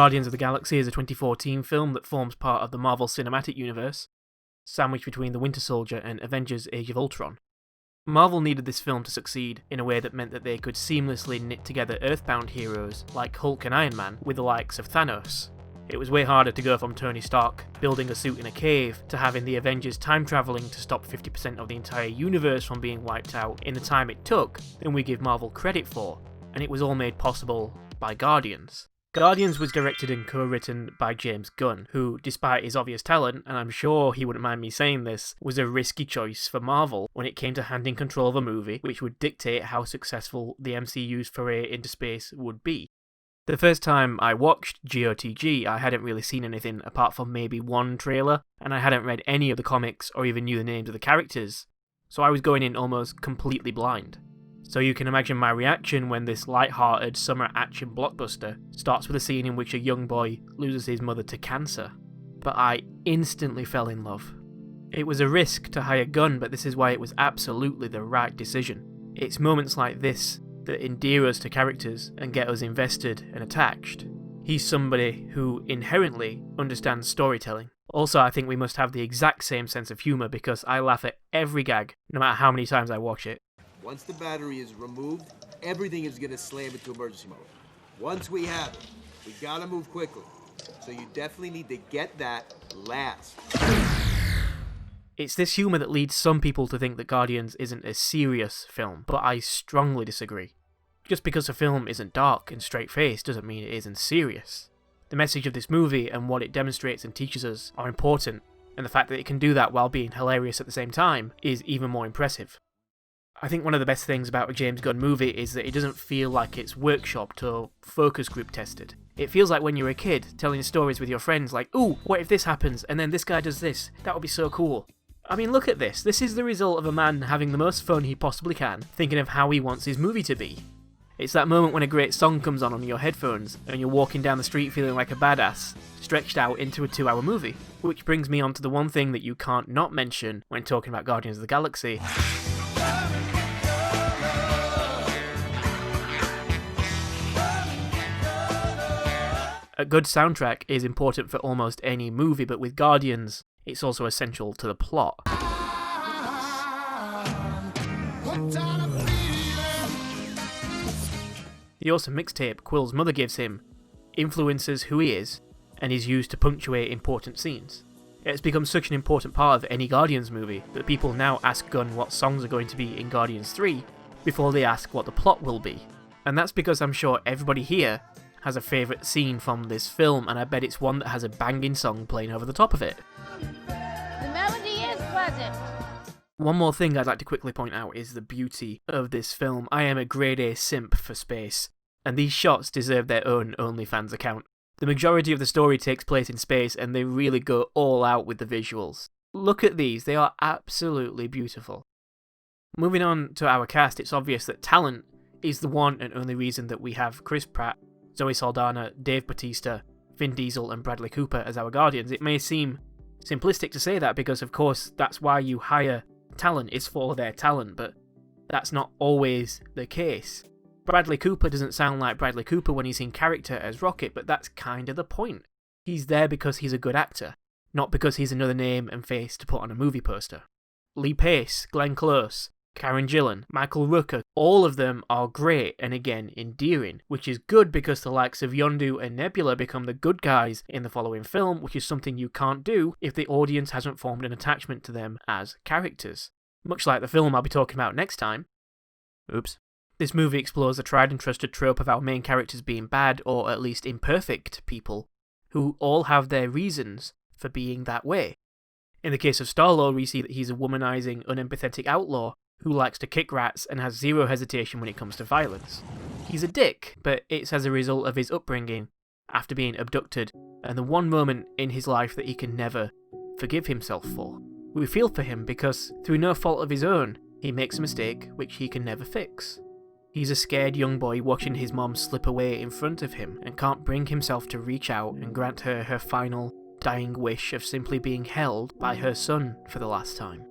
Guardians of the Galaxy is a 2014 film that forms part of the Marvel Cinematic Universe, sandwiched between The Winter Soldier and Avengers Age of Ultron. Marvel needed this film to succeed in a way that meant that they could seamlessly knit together Earthbound heroes like Hulk and Iron Man with the likes of Thanos. It was way harder to go from Tony Stark building a suit in a cave to having the Avengers time travelling to stop 50% of the entire universe from being wiped out in the time it took than we give Marvel credit for, and it was all made possible by Guardians. Guardians was directed and co-written by James Gunn, who, despite his obvious talent, and I'm sure he wouldn't mind me saying this, was a risky choice for Marvel when it came to handing control of a movie which would dictate how successful the MCU's foray into space would be. The first time I watched GOTG, I hadn't really seen anything apart from maybe one trailer, and I hadn't read any of the comics or even knew the names of the characters, so I was going in almost completely blind. So you can imagine my reaction when this light-hearted summer action blockbuster starts with a scene in which a young boy loses his mother to cancer. But I instantly fell in love. It was a risk to hire Gunn, but this is why it was absolutely the right decision. It's moments like this that endear us to characters and get us invested and attached. He's somebody who inherently understands storytelling. Also, I think we must have the exact same sense of humour because I laugh at every gag, no matter how many times I watch it. Once the battery is removed, everything is going to slam into emergency mode. Once we have it, we got to move quickly. So you definitely need to get that last. It's this humour that leads some people to think that Guardians isn't a serious film, but I strongly disagree. Just because a film isn't dark and straight-faced doesn't mean it isn't serious. The message of this movie and what it demonstrates and teaches us are important, and the fact that it can do that while being hilarious at the same time is even more impressive. I think one of the best things about a James Gunn movie is that it doesn't feel like it's workshopped or focus group tested. It feels like when you're a kid, telling stories with your friends like, ooh, what if this happens, and then this guy does this, that would be so cool. I mean, look at this. This is the result of a man having the most fun he possibly can, thinking of how he wants his movie to be. It's that moment when a great song comes on your headphones, and you're walking down the street feeling like a badass, stretched out into a 2-hour movie. Which brings me on to the one thing that you can't not mention when talking about Guardians of the Galaxy. A good soundtrack is important for almost any movie, but with Guardians, it's also essential to the plot. The awesome mixtape Quill's mother gives him influences who he is and is used to punctuate important scenes. It's become such an important part of any Guardians movie that people now ask Gunn what songs are going to be in Guardians 3 before they ask what the plot will be. And that's because I'm sure everybody here has a favourite scene from this film, and I bet it's one that has a banging song playing over the top of it. The melody is pleasant. One more thing I'd like to quickly point out is the beauty of this film. I am a grade A simp for space, and these shots deserve their own OnlyFans account. The majority of the story takes place in space, and they really go all out with the visuals. Look at these, they are absolutely beautiful. Moving on to our cast, it's obvious that talent is the one and only reason that we have Chris Pratt, Zoe Saldana, Dave Bautista, Vin Diesel and Bradley Cooper as our Guardians. It may seem simplistic to say that because of course that's why you hire talent, is for their talent, but that's not always the case. Bradley Cooper doesn't sound like Bradley Cooper when he's in character as Rocket, but that's kind of the point. He's there because he's a good actor, not because he's another name and face to put on a movie poster. Lee Pace, Glenn Close, Karen Gillan, Michael Rooker, all of them are great and again endearing, which is good because the likes of Yondu and Nebula become the good guys in the following film, which is something you can't do if the audience hasn't formed an attachment to them as characters. Much like the film I'll be talking about next time. Oops. This movie explores the tried and trusted trope of our main characters being bad, or at least imperfect people, who all have their reasons for being that way. In the case of Star-Lord, we see that he's a womanizing, unempathetic outlaw who likes to kick rats and has zero hesitation when it comes to violence. He's a dick, but it's as a result of his upbringing, after being abducted, and the one moment in his life that he can never forgive himself for. We feel for him because, through no fault of his own, he makes a mistake which he can never fix. He's a scared young boy watching his mom slip away in front of him and can't bring himself to reach out and grant her her final, dying wish of simply being held by her son for the last time.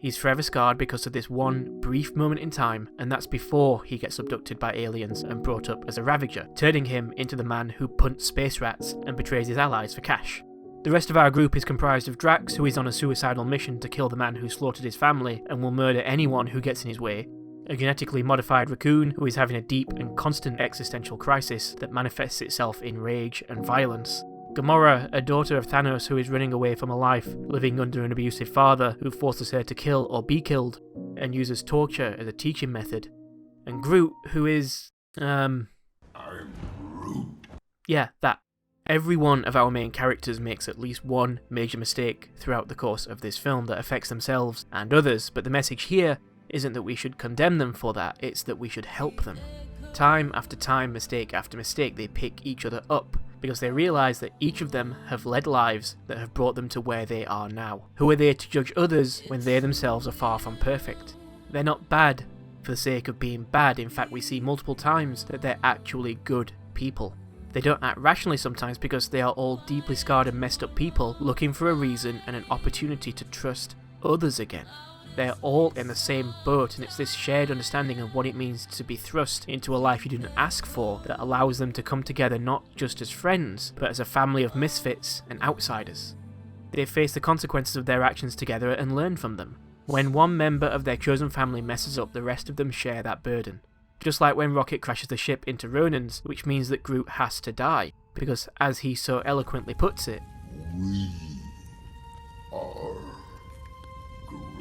He's forever scarred because of this one brief moment in time, and that's before he gets abducted by aliens and brought up as a Ravager, turning him into the man who punts space rats and betrays his allies for cash. The rest of our group is comprised of Drax, who is on a suicidal mission to kill the man who slaughtered his family and will murder anyone who gets in his way, a genetically modified raccoon who is having a deep and constant existential crisis that manifests itself in rage and violence, Gamora, a daughter of Thanos who is running away from a life living under an abusive father who forces her to kill or be killed and uses torture as a teaching method, and Groot, who is, I'm Groot. Yeah, that. Every one of our main characters makes at least one major mistake throughout the course of this film that affects themselves and others, but the message here isn't that we should condemn them for that, it's that we should help them. Time after time, mistake after mistake, they pick each other up, because they realise that each of them have led lives that have brought them to where they are now. Who are they to judge others when they themselves are far from perfect? They're not bad for the sake of being bad, in fact we see multiple times that they're actually good people. They don't act rationally sometimes because they are all deeply scarred and messed up people looking for a reason and an opportunity to trust others again. They're all in the same boat, and it's this shared understanding of what it means to be thrust into a life you didn't ask for that allows them to come together not just as friends, but as a family of misfits and outsiders. They face the consequences of their actions together and learn from them. When one member of their chosen family messes up, the rest of them share that burden. Just like when Rocket crashes the ship into Ronan's, which means that Groot has to die, because as he so eloquently puts it, We are Groot.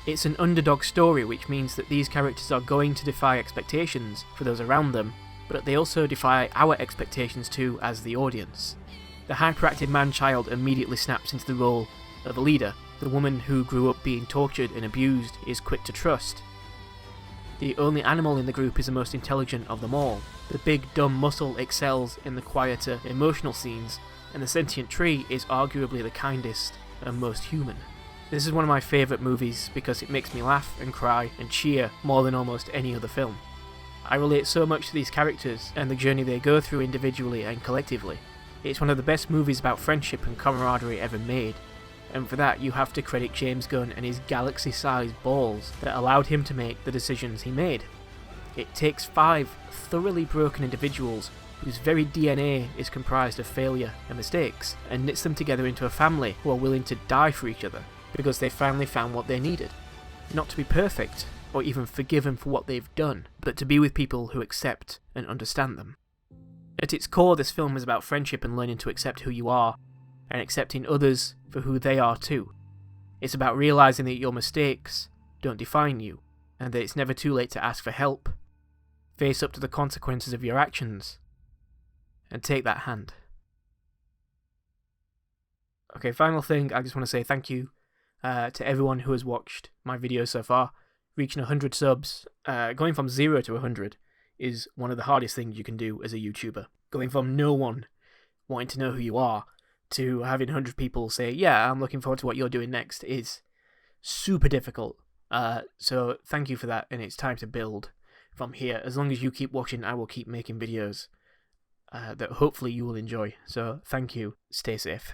it's an underdog story, which means that these characters are going to defy expectations for those around them, but they also defy our expectations too as the audience. The hyperactive man-child immediately snaps into the role of a leader. The woman who grew up being tortured and abused is quick to trust. The only animal in the group is the most intelligent of them all. The big dumb muscle excels in the quieter emotional scenes, and the sentient tree is arguably the kindest and most human. This is one of my favourite movies because it makes me laugh and cry and cheer more than almost any other film. I relate so much to these characters and the journey they go through individually and collectively. It's one of the best movies about friendship and camaraderie ever made, and for that you have to credit James Gunn and his galaxy-sized balls that allowed him to make the decisions he made. It takes 5 thoroughly broken individuals whose very DNA is comprised of failure and mistakes, and knits them together into a family who are willing to die for each other because they finally found what they needed. Not to be perfect, or even forgiven for what they've done, but to be with people who accept and understand them. At its core, this film is about friendship and learning to accept who you are, and accepting others for who they are too. It's about realising that your mistakes don't define you, and that it's never too late to ask for help, face up to the consequences of your actions, and take that hand. Okay, final thing, I just want to say thank you to everyone who has watched my videos so far. Reaching 100 subs, going from 0 to 100 is one of the hardest things you can do as a YouTuber. Going from no one wanting to know who you are to having 100 people say, yeah, I'm looking forward to what you're doing next is super difficult. So thank you for that, and it's time to build from here. As long as you keep watching, I will keep making videos that hopefully you will enjoy. So thank you, stay safe.